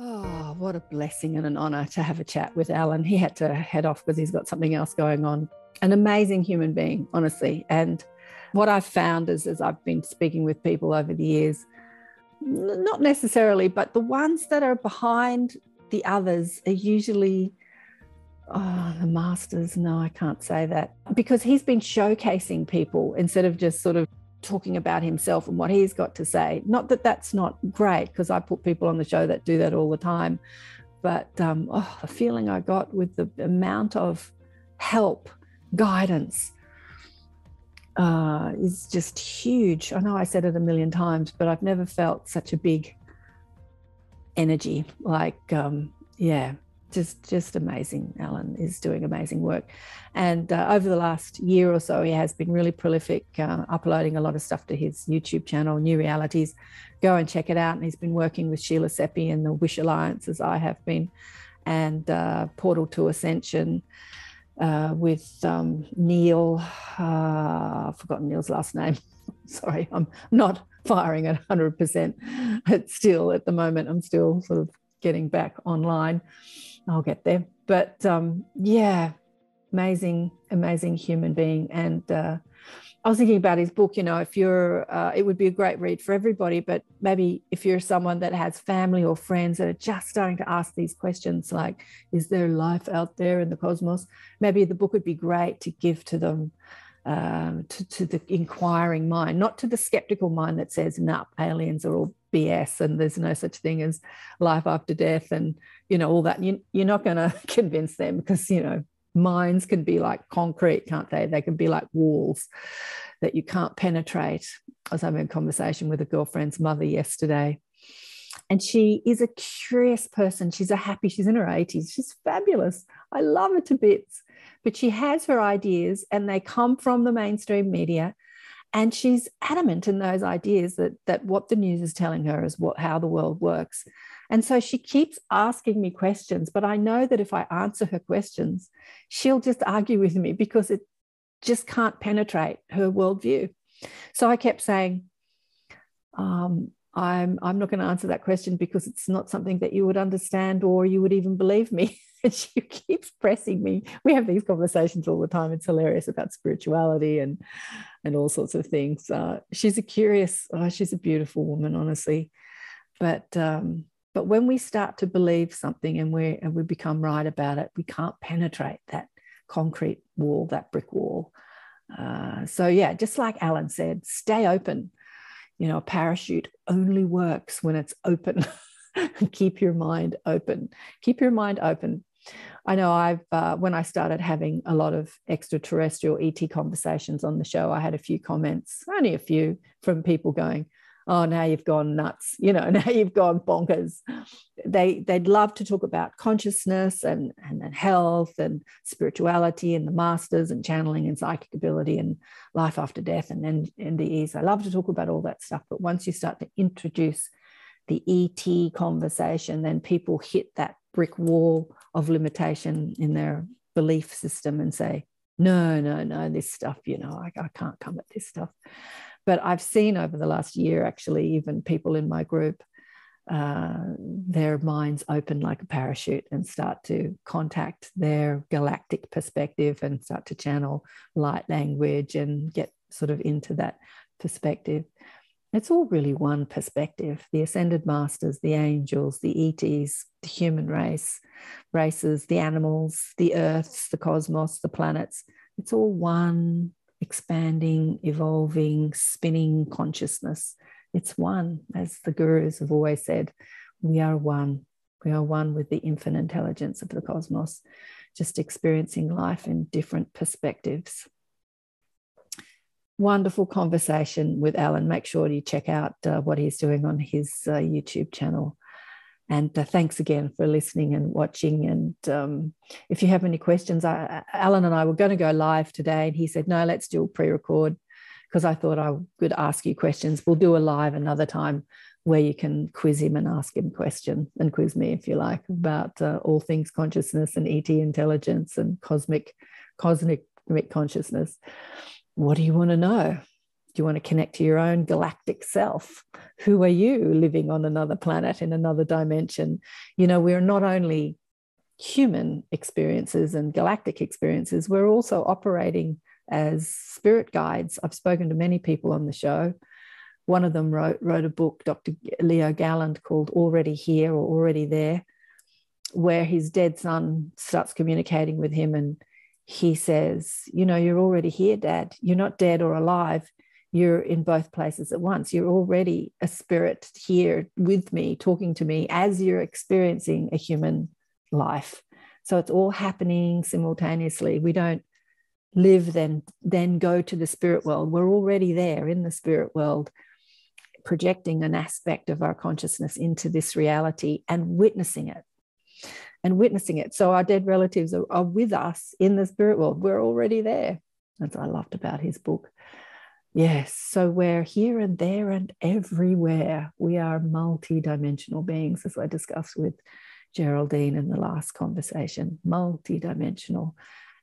Oh, what a blessing and an honour to have a chat with Alan. He had to head off because he's got something else going on. An amazing human being, honestly. And what I've found is, as I've been speaking with people over the years, not necessarily, but the ones that are behind the others are usually, the masters. No, I can't say that. Because he's been showcasing people instead of just sort of talking about himself and what he's got to say. Not that that's not great, because I put people on the show that do that all the time. But the feeling I got with the amount of help, guidance, is just huge. I know I said it a million times, but I've never felt such a big energy. Just amazing. Alan is doing amazing work. And over the last year or so, he has been really prolific, uploading a lot of stuff to his YouTube channel, New Realities. Go and check it out. And he's been working with Sheila Seppi and the Wish Alliance, as I have been, and Portal to Ascension with Neil. I've forgotten Neil's last name. Sorry, I'm not firing at 100%. It's still, at the moment, I'm still sort of getting back online. I'll get there. But amazing human being. And I was thinking about his book, if you're, it would be a great read for everybody, but maybe if you're someone that has family or friends that are just starting to ask these questions, like, is there life out there in the cosmos? Maybe the book would be great to give to them, to the inquiring mind, not to the skeptical mind that says, nah, aliens are all BS and there's no such thing as life after death and, all that. You're not going to convince them, because, minds can be like concrete, can't they? They can be like walls that you can't penetrate. I was having a conversation with a girlfriend's mother yesterday, and she is a curious person. She's in her 80s. She's fabulous. I love her to bits. But she has her ideas, and they come from the mainstream media. And she's adamant in those ideas that what the news is telling her is how the world works. And so she keeps asking me questions, but I know that if I answer her questions, she'll just argue with me, because it just can't penetrate her worldview. So I kept saying, I'm not going to answer that question, because it's not something that you would understand or you would even believe me. And she keeps pressing me. We have these conversations all the time. It's hilarious, about spirituality and all sorts of things. She's she's a beautiful woman, honestly. But when we start to believe something and we become right about it, we can't penetrate that concrete wall, that brick wall. Just like Alan said, stay open. A parachute only works when it's open. Keep your mind open. Keep your mind open. I know when I started having a lot of extraterrestrial ET conversations on the show, I had a few comments, only a few, from people going, oh, now you've gone nuts, now you've gone bonkers. They'd love to talk about consciousness and health and spirituality and the masters and channeling and psychic ability and life after death and NDEs. I love to talk about all that stuff. But once you start to introduce the ET conversation, then people hit that brick wall of limitation in their belief system and say, no, this stuff, I can't come at this stuff. But I've seen over the last year, actually, even people in my group, their minds open like a parachute and start to contact their galactic perspective and start to channel light language and get sort of into that perspective. It's all really one perspective. The ascended masters, the angels, the ETs, the human races, the animals, the earths, the cosmos, the planets. It's all one expanding, evolving, spinning consciousness. It's one, as the gurus have always said. We are one. We are one with the infinite intelligence of the cosmos, just experiencing life in different perspectives. Wonderful conversation with Alan. Make sure you check out what he's doing on his YouTube channel. And thanks again for listening and watching. And if you have any questions, Alan and I were going to go live today, and he said, no, let's do a pre-record, because I thought I could ask you questions. We'll do a live another time where you can quiz him and ask him questions, and quiz me if you like, about all things consciousness and ET intelligence and cosmic consciousness. What do you want to know? Do you want to connect to your own galactic self? Who are you living on another planet in another dimension? You know, we're not only human experiences and galactic experiences, we're also operating as spirit guides. I've spoken to many people on the show. One of them wrote a book, Dr. Leo Galland, called Already Here or Already There, where his dead son starts communicating with him, and he says, you know, you're already here, Dad. You're not dead or alive. You're in both places at once. You're already a spirit here with me, talking to me as you're experiencing a human life. So it's all happening simultaneously. We don't live, then go to the spirit world. We're already there in the spirit world, projecting an aspect of our consciousness into this reality and witnessing it. So our dead relatives are with us in the spirit world. We're already there. That's what I loved about his book. Yes, so we're here and there and everywhere. We are multidimensional beings, as I discussed with Geraldine in the last conversation. Multidimensional.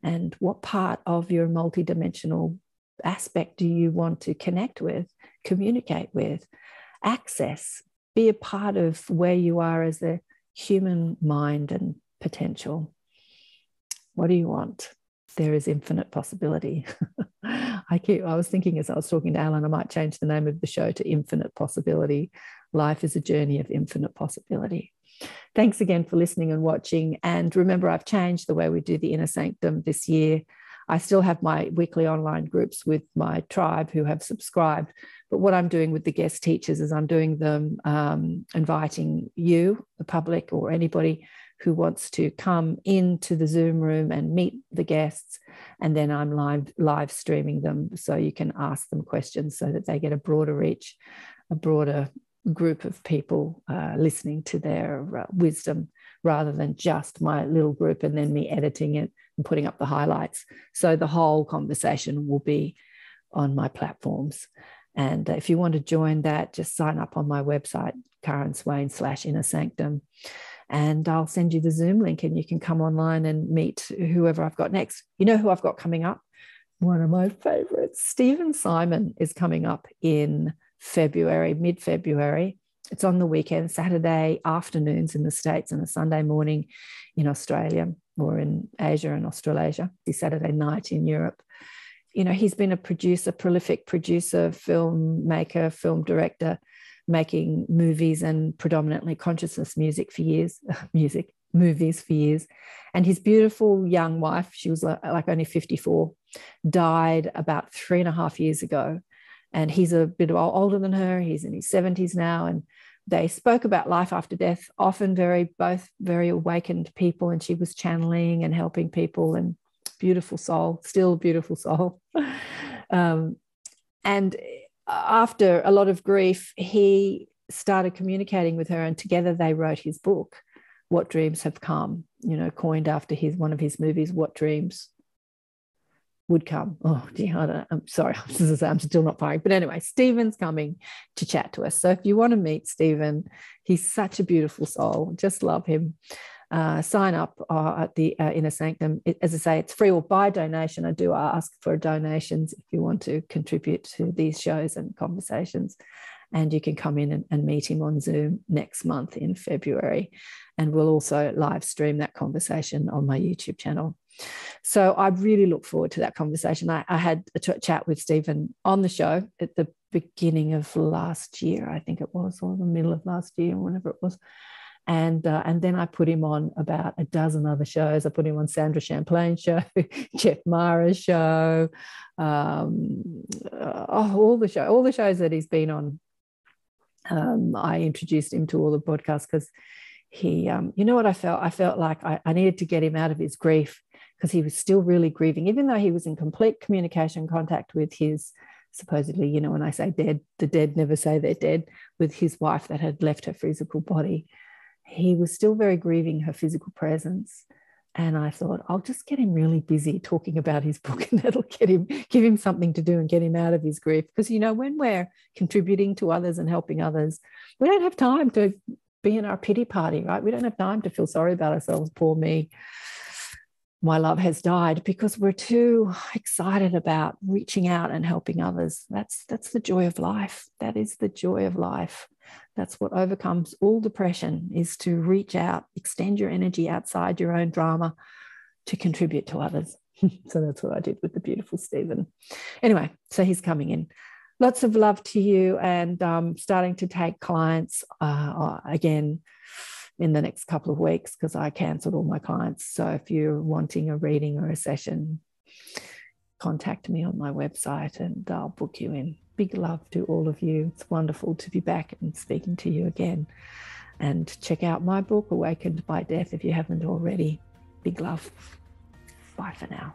And what part of your multidimensional aspect do you want to connect with, communicate with, access, be a part of where you are as a human mind and potential? What do you want? There is infinite possibility. I was thinking as I was talking to Alan, I might change the name of the show to Infinite Possibility. Life is a journey of infinite possibility. Thanks again for listening and watching. And remember, I've changed the way we do the Inner Sanctum this year. I still have my weekly online groups with my tribe who have subscribed. But what I'm doing with the guest teachers is I'm doing them, inviting you, the public, or anybody who wants to come into the Zoom room and meet the guests. And then I'm live streaming them so you can ask them questions so that they get a broader reach, a broader group of people listening to their wisdom, rather than just my little group and then me editing it and putting up the highlights. So the whole conversation will be on my platforms. And if you want to join that, just sign up on my website, KarenSwain/Inner Sanctum. And I'll send you the Zoom link and you can come online and meet whoever I've got next. You know who I've got coming up? One of my favorites. Stephen Simon is coming up in February, mid-February. It's on the weekend, Saturday afternoons in the States and a Sunday morning in Australia or in Asia and Australasia. It's Saturday night in Europe. You know, he's been a producer, prolific producer, filmmaker, film director, making movies and predominantly consciousness music for years, movies for years. And his beautiful young wife, she was like only 54, died about 3.5 years ago. And he's a bit older than her. He's in his 70s now. And they spoke about life after death, often both very awakened people. And she was channeling and helping people, and beautiful soul, still a beautiful soul. And after a lot of grief, he started communicating with her, and together they wrote his book, What Dreams Have Come, you know, coined after one of his movies, What Dreams Would Come. Oh, dear, I'm sorry, I'm still not firing. But anyway, Stephen's coming to chat to us. So if you want to meet Stephen, he's such a beautiful soul. Just love him. Sign up at the Inner Sanctum. As I say, it's free or by donation. I do ask for donations if you want to contribute to these shows and conversations. And you can come in and meet him on Zoom next month in February. And we'll also live stream that conversation on my YouTube channel. So I really look forward to that conversation. I had a chat with Stephen on the show at the beginning of last year, I think it was, or the middle of last year, whenever it was. And then I put him on about a dozen other shows. I put him on Sandra Champlain's show, Jeff Mara's show, all the shows that he's been on. I introduced him to all the podcasts because he, you know what I felt? I felt like I needed to get him out of his grief, because he was still really grieving, even though he was in complete communication contact with his, supposedly, you know, when I say dead, the dead never say they're dead, with his wife that had left her physical body. He was still very grieving her physical presence. And I thought, I'll just get him really busy talking about his book, and that'll give him something to do and get him out of his grief. Because, you know, when we're contributing to others and helping others, we don't have time to be in our pity party, right? We don't have time to feel sorry about ourselves. Poor me. my love has died, because we're too excited about reaching out and helping others. That's the joy of life. That is the joy of life. That's what overcomes all depression, is to reach out, extend your energy outside your own drama to contribute to others. So that's what I did with the beautiful Stephen. Anyway, so he's coming in. Lots of love to you, and starting to take clients again in the next couple of weeks, because I cancelled all my clients. So if you're wanting a reading or a session, contact me on my website and I'll book you in. Big love to all of you. It's wonderful to be back and speaking to you again. And check out my book, Awakened by Death, if you haven't already. Big love. Bye for now.